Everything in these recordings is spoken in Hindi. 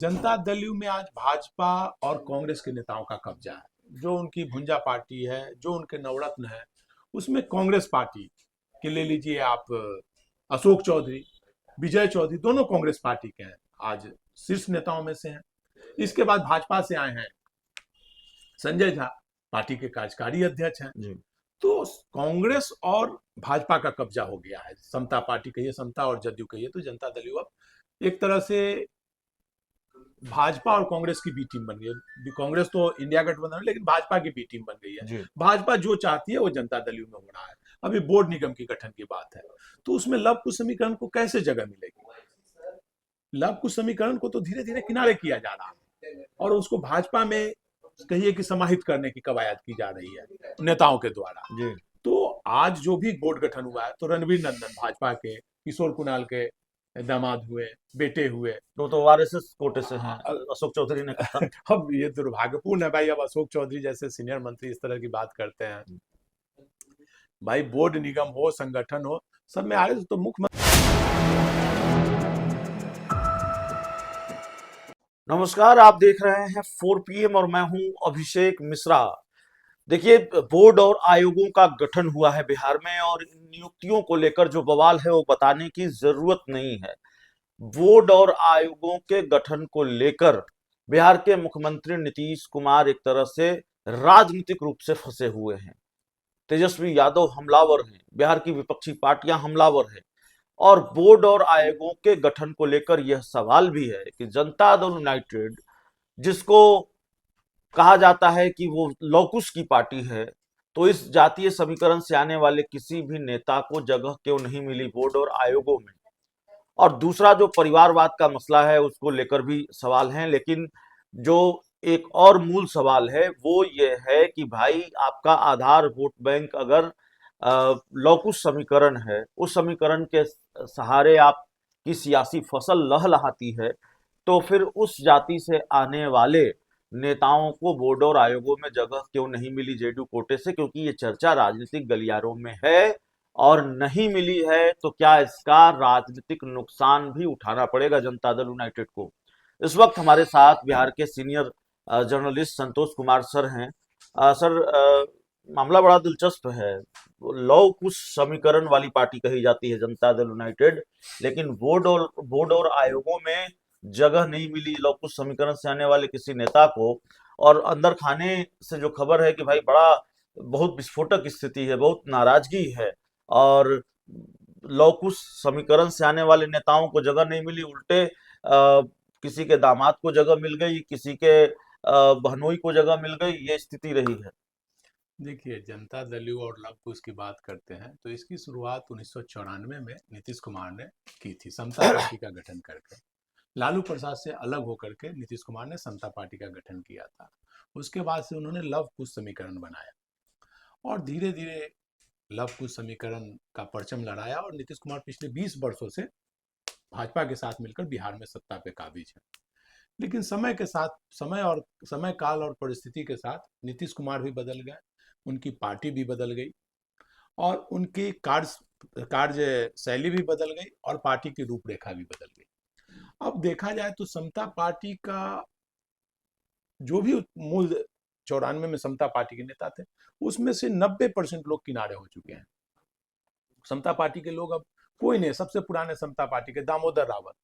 जनता दल यू में आज भाजपा और कांग्रेस के नेताओं का कब्जा है। जो उनकी भुंजा पार्टी है, जो उनके नवरत्न है, उसमें कांग्रेस पार्टी के ले लीजिए आप अशोक चौधरी, विजय चौधरी, दोनों कांग्रेस पार्टी के हैं, आज शीर्ष नेताओं में से हैं। इसके बाद भाजपा से आए हैं संजय झा, पार्टी के कार्यकारी अध्यक्ष हैं। जी। तो कांग्रेस और भाजपा का कब्जा हो गया है। समता पार्टी कहिए, समता और जदयू कहिए, तो जनता दल यू अब एक तरह से भाजपा और कांग्रेस की बी टीम बन गई है। कांग्रेस तो इंडिया गठबंधन है, लेकिन भाजपा की बी टीम बन गई है। जी। भाजपा जो चाहती है वो जनता दल यू में हो रहा है। अभी बोर्ड निगम की गठन की बात है, तो उसमें लव कुश समीकरण को कैसे जगह मिलेगी? लव कुश समीकरण को तो धीरे धीरे किनारे किया जा रहा है और उसको भाजपा में कहिए कि समाहित करने की कवायद की जा रही है नेताओं के द्वारा। जी। तो आज जो भी बोर्ड गठन हुआ है, तो रणवीर नंदन भाजपा के, किशोर कुणाल के दामाद हुए, बेटे हुए। तो आरएसएस कोटे से हैं, अशोक चौधरी ने कहा। अब ये दुर्भाग्यपूर्ण है भाई, अब अशोक चौधरी जैसे सीनियर मंत्री इस तरह की बात करते हैं। भाई बोर्ड निगम हो, संगठन हो, सब में आगे तो मुख्यमंत्री। नमस्कार, आप देख रहे हैं 4 PM और मैं हूं अभिषेक मिश्रा। देखिए, बोर्ड और आयोगों का गठन हुआ है बिहार में और इन नियुक्तियों को लेकर जो बवाल है वो बताने की जरूरत नहीं है। बोर्ड और आयोगों के गठन को लेकर बिहार के मुख्यमंत्री नीतीश कुमार एक तरह से राजनीतिक रूप से फंसे हुए हैं। तेजस्वी यादव हमलावर हैं, बिहार की विपक्षी पार्टियां हमलावर हैं और बोर्ड और आयोगों के गठन को लेकर यह सवाल भी है कि जनता दल यूनाइटेड, जिसको कहा जाता है कि वो लौकुश की पार्टी है, तो इस जातीय समीकरण से आने वाले किसी भी नेता को जगह क्यों नहीं मिली बोर्ड और आयोगों में। और दूसरा जो परिवारवाद का मसला है उसको लेकर भी सवाल हैं, लेकिन जो एक और मूल सवाल है वो ये है कि भाई, आपका आधार वोट बैंक अगर लौकुश समीकरण है, उस समीकरण के सहारे आपकी सियासी फसल लहलहाती है, तो फिर उस जाति से आने वाले नेताओं को बोर्ड और आयोगों में जगह क्यों नहीं मिली जेडीयू कोटे से, क्योंकि ये चर्चा राजनीतिक गलियारों में है। और नहीं मिली है तो क्या इसका राजनीतिक नुकसान भी उठाना पड़ेगा जनता दल यूनाइटेड को। इस वक्त हमारे साथ बिहार के senior journalist Santosh Kumar sir हैं। सर, मामला बड़ा दिलचस्प है। लव कुश समीकरण वाली पार्टी कही जाती है जनता दल यूनाइटेड, लेकिन बोर्ड और आयोगों में जगह नहीं मिली लव कुश समीकरण से आने वाले किसी नेता को। और अंदर खाने से जो खबर है कि भाई बहुत विस्फोटक स्थिति है, बहुत नाराजगी है और लव कुश समीकरण से आने वाले नेताओं को जगह नहीं मिली, उल्टे किसी के दामाद को जगह मिल गई, किसी के बहनोई को जगह मिल गई, ये स्थिति रही है। देखिए, जनता दल यू और लव कुश की बात करते हैं तो इसकी शुरुआत 1994 में नीतीश कुमार ने की थी, समता पार्टी का गठन करके। लालू प्रसाद से अलग होकर के नीतीश कुमार ने समता पार्टी का गठन किया था। उसके बाद से उन्होंने लव कुश समीकरण बनाया और धीरे धीरे लव कुश समीकरण का परचम लहराया और नीतीश कुमार पिछले 20 वर्षों से भाजपा के साथ मिलकर बिहार में सत्ता पे काबिज है। लेकिन समय के साथ, समय काल और परिस्थिति के साथ नीतीश कुमार भी बदल गए, उनकी पार्टी भी बदल गई और उनकी कार्य शैली भी बदल गई और पार्टी की रूपरेखा भी बदल गई। अब देखा जाए तो समता पार्टी का जो भी मूल 94 में समता पार्टी के नेता थे, उसमें से 90% लोग किनारे हो चुके हैं। समता पार्टी के लोग अब कोई नहीं, सबसे पुराने समता पार्टी के दामोदर रावत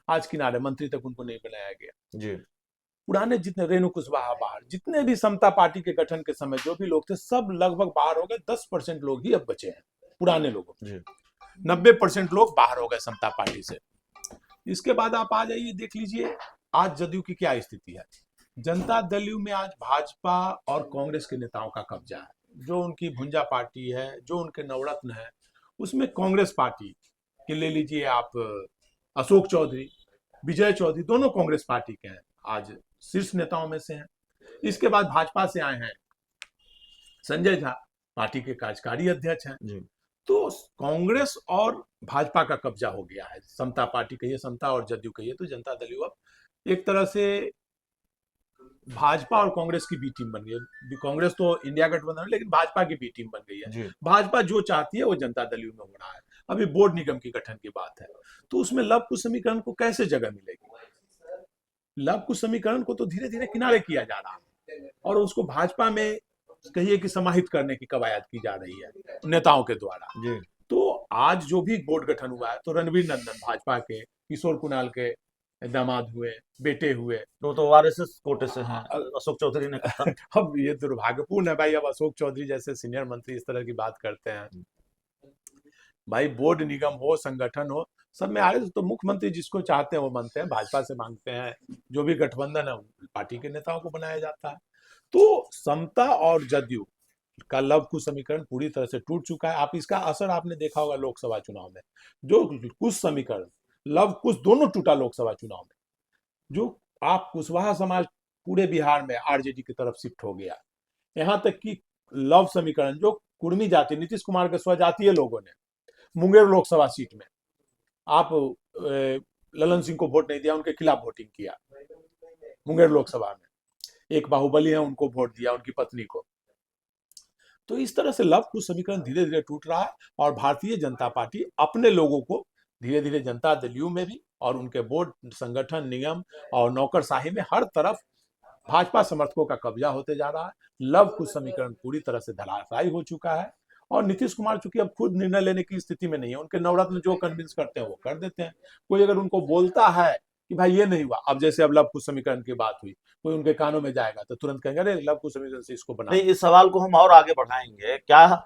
आज किनारे, मंत्री तक उनको नहीं बनाया गया। जी। पुराने जितने रेणु कुशवाहा बाहर, जितने भी समता पार्टी के गठन के समय जो भी लोग थे सब लगभग बाहर हो गए। 10% लोग ही अब बचे हैं पुराने लोगों। 90% लोग बाहर हो गए समता पार्टी से। इसके बाद आप आ जाइए, देख लीजिए आज जदयू की क्या स्थिति है। जनता दल यू में आज भाजपा और कांग्रेस के नेताओं का कब्जा है। जो उनकी भुंजा पार्टी है, जो उनके नवरत्न है, उसमें कांग्रेस पार्टी के ले लीजिए आप अशोक चौधरी, विजय चौधरी, दोनों कांग्रेस पार्टी के हैं, आज शीर्ष नेताओं में से हैं। इसके बाद भाजपा से आए हैं संजय झा, पार्टी के कार्यकारी अध्यक्ष हैं। तो कांग्रेस और भाजपा का कब्जा हो गया है। समता पार्टी कहिए, समता और जदयू कहिए, तो जनता दल यू अब एक तरह से भाजपा और कांग्रेस की बी टीम बन गई है। कांग्रेस तो इंडिया गठबंधन है, लेकिन भाजपा की बी टीम बन गई है। भाजपा जो चाहती है वो जनता दल यू में हो रहा है। अभी बोर्ड निगम की गठन की बात है, तो उसमें लव कुश समीकरण को कैसे जगह मिलेगी? लव कुश समीकरण को तो धीरे धीरे किनारे किया जा रहा है और उसको भाजपा में कहिए कि समाहित करने की कवायद की जा रही है नेताओं के द्वारा। जी। तो आज जो भी बोर्ड गठन हुआ है तो रणवीर नंदन भाजपा के, किशोर कुणाल के दामाद हुए, बेटे हुए। वो तो आरएसएस कोटे से हैं, अशोक चौधरी ने कहा। अब ये दुर्भाग्यपूर्ण है भाई, अब अशोक चौधरी जैसे सीनियर मंत्री इस तरह की बात करते हैं। भाई बोर्ड निगम हो, संगठन हो, सब में आए तो मुख्यमंत्री जिसको चाहते हैं वो मानते हैं, भाजपा से मांगते हैं, जो भी गठबंधन है पार्टी के नेताओं को बनाया जाता है। तो समता और जदयू का लव कुश समीकरण पूरी तरह से टूट चुका है। आप इसका असर आपने देखा होगा लोकसभा चुनाव में, जो कुश समीकरण लव कुश दोनों टूटा लोकसभा चुनाव में। जो आप कुशवाहा समाज पूरे बिहार में आरजेडी की तरफ शिफ्ट हो गया, यहाँ तक कि लव समीकरण जो कुर्मी जाति नीतीश कुमार के स्वजातीय लोगों ने मुंगेर लोकसभा सीट में आप ललन सिंह को वोट नहीं दिया, उनके खिलाफ वोटिंग किया मुंगेर लोकसभा में। एक बाहुबली है उनको वोट दिया, उनकी पत्नी को। तो इस तरह से लव कुश समीकरण धीरे धीरे टूट रहा है और भारतीय जनता पार्टी अपने लोगों को धीरे धीरे जनता दल में भी और उनके बोर्ड, संगठन, निगम और नौकरशाही में हर तरफ भाजपा समर्थकों का कब्जा होते जा रहा है। लव कुश समीकरण पूरी तरह से धराशायी हो चुका है और नीतीश कुमार चूंकि अब खुद निर्णय लेने की स्थिति में नहीं है, उनके नवरत्न जो कन्विंस करते हैं वो कर देते हैं। कोई अगर उनको बोलता है कि भाई ये नहीं हुआ, अब जैसे अब लव कुश समीकरण की बात हुई, कोई उनके कानों में जाएगा तो तुरंत कहेंगे अरे लव कुश समीकरण से इसको बना। नहीं, इस सवाल को हम और आगे बढ़ाएंगे। क्या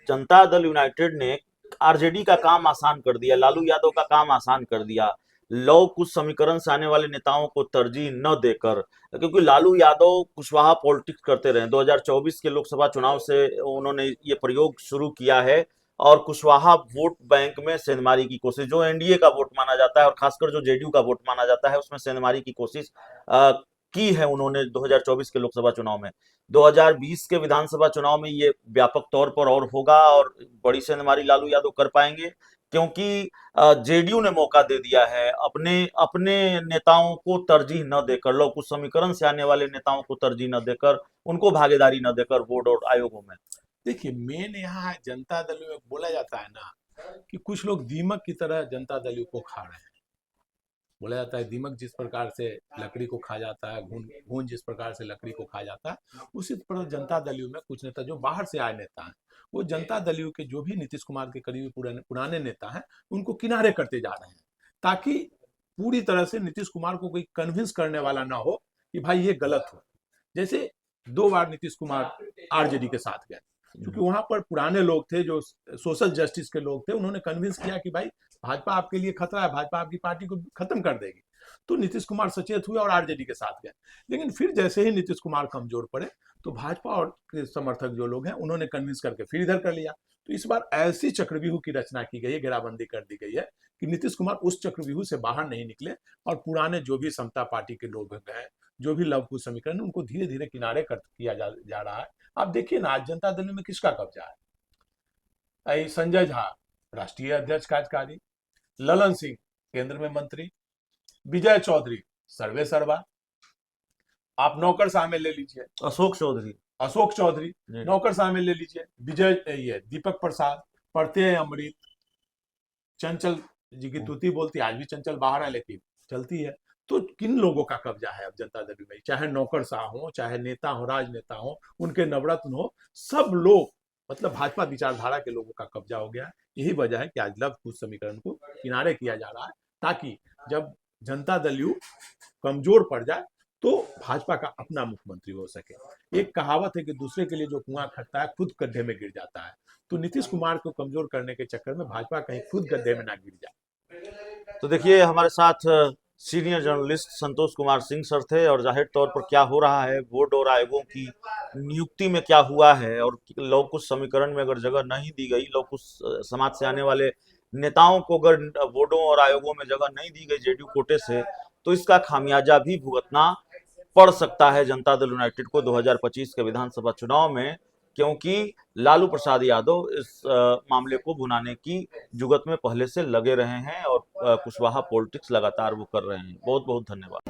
जनता दल यूनाइटेड ने आरजेडी का काम आसान कर दिया, लालू यादव का काम आसान कर दिया, लव कुश समीकरण से आने वाले नेताओं को तरजीह न देकर? क्योंकि लालू यादव कुशवाहा पॉलिटिक्स करते रहे, 2024 के लोकसभा चुनाव से उन्होंने ये प्रयोग शुरू किया है और कुशवाहा वोट बैंक में सेंधमारी की कोशिश, जो एनडीए का वोट माना जाता है और खासकर जो जेडीयू का वोट माना जाता है, उसमें सेंधमारी की कोशिश की है उन्होंने 2024 के लोकसभा चुनाव में। 2020 के विधानसभा चुनाव में ये व्यापक तौर पर और होगा और बड़ी सेंधमारी लालू यादव कर पाएंगे, क्योंकि जेडीयू ने मौका दे दिया है अपने अपने नेताओं को तरजीह न देकर, लव कुश समीकरण से आने वाले नेताओं को तरजीह न देकर, उनको भागीदारी न देकर बोर्ड और आयोगों में। देखिए मेन यहाँ जनता दल में बोला जाता है ना कि कुछ लोग दीमक की तरह जनता दल को खा रहे हैं। बोला जाता है दीमक जिस प्रकार से लकड़ी को खा जाता है, घून जिस प्रकार से लकड़ी को खा जाता है, उसी प्रकार जनता दल में कुछ नेता जो बाहर से आए नेता हैं, वो जनता दल के जो भी नीतीश कुमार के करीबी पुराने नेता हैं उनको किनारे करते जा रहे हैं, ताकि पूरी तरह से नीतीश कुमार को कोई कन्विंस करने वाला ना हो कि भाई ये गलत हो। जैसे 2 बार नीतीश कुमार आरजेडी के साथ गए, क्योंकि वहां पर पुराने लोग थे जो सोशल जस्टिस के लोग थे, उन्होंने कन्विंस किया कि भाई भाजपा आपके लिए खतरा है, भाजपा आपकी पार्टी को खत्म कर देगी। तो नीतीश कुमार सचेत हुए और आरजेडी के साथ गए। लेकिन फिर जैसे ही नीतीश कुमार कमजोर पड़े तो भाजपा और के समर्थक जो लोग हैं उन्होंने कन्विंस करके फिर इधर कर लिया। तो इस बार ऐसी चक्रव्यूह की रचना की गई है, घेराबंदी कर दी गई है कि नीतीश कुमार उस चक्रव्यूह से बाहर नहीं निकले और पुराने जो भी समता पार्टी के लोग हैं, जो भी लव कुश समीकरण, उनको धीरे धीरे किनारे कर किया जा रहा है। आप देखिए ना आज जनता दल में किसका कब्जा है। संजय झा राष्ट्रीय अध्यक्ष कार्यकारी, ललन सिंह केंद्र में मंत्री, विजय चौधरी सर्वे सर्वा, आप नौकरशाह में ले लीजिए अशोक चौधरी नौकरशाह में ले लीजिए, ये दीपक प्रसाद, प्रत्यय अमृत, चंचल जी की तूती बोलती, आज भी चंचल बाहर है लेकिन चलती है। तो किन लोगों का कब्जा है अब जनता दल में, चाहे नौकरशाह हो, चाहे नेता हो, राजनेता हो, उनके नवरत्न हो, सब लोग मतलब भाजपा विचारधारा के लोगों का कब्जा हो गया। यही वजह है कि आज लव कुश समीकरण को किनारे किया जा रहा है, ताकि जब जनता दल कमजोर पड़ जाए तो भाजपा का अपना मुख्यमंत्री हो सके। एक कहावत है कि दूसरे के लिए जो कुआं खटता है खुद गड्ढे में गिर जाता है। तो नीतीश कुमार को कमजोर करने के चक्कर में भाजपा कहीं खुद गड्ढे में ना गिर जाए। तो देखिए हमारे साथ senior journalist Santosh Kumar Singh sir थे, और जाहिर तौर पर क्या हो रहा है, बोर्ड और आयोगों की नियुक्ति में क्या हुआ है, और लव कुश समीकरण में अगर जगह नहीं दी गई, लव कुश समाज से आने वाले नेताओं को अगर बोर्डों और आयोगों में जगह नहीं दी गई जेडीयू कोटे से, तो इसका खामियाजा भी भुगतना पड़ सकता है जनता दल यूनाइटेड को 2025 के विधानसभा चुनाव में, क्योंकि लालू प्रसाद यादव इस मामले को भुनाने की जुगत में पहले से लगे रहे हैं और कुशवाहा पॉलिटिक्स लगातार वो कर रहे हैं। बहुत बहुत धन्यवाद।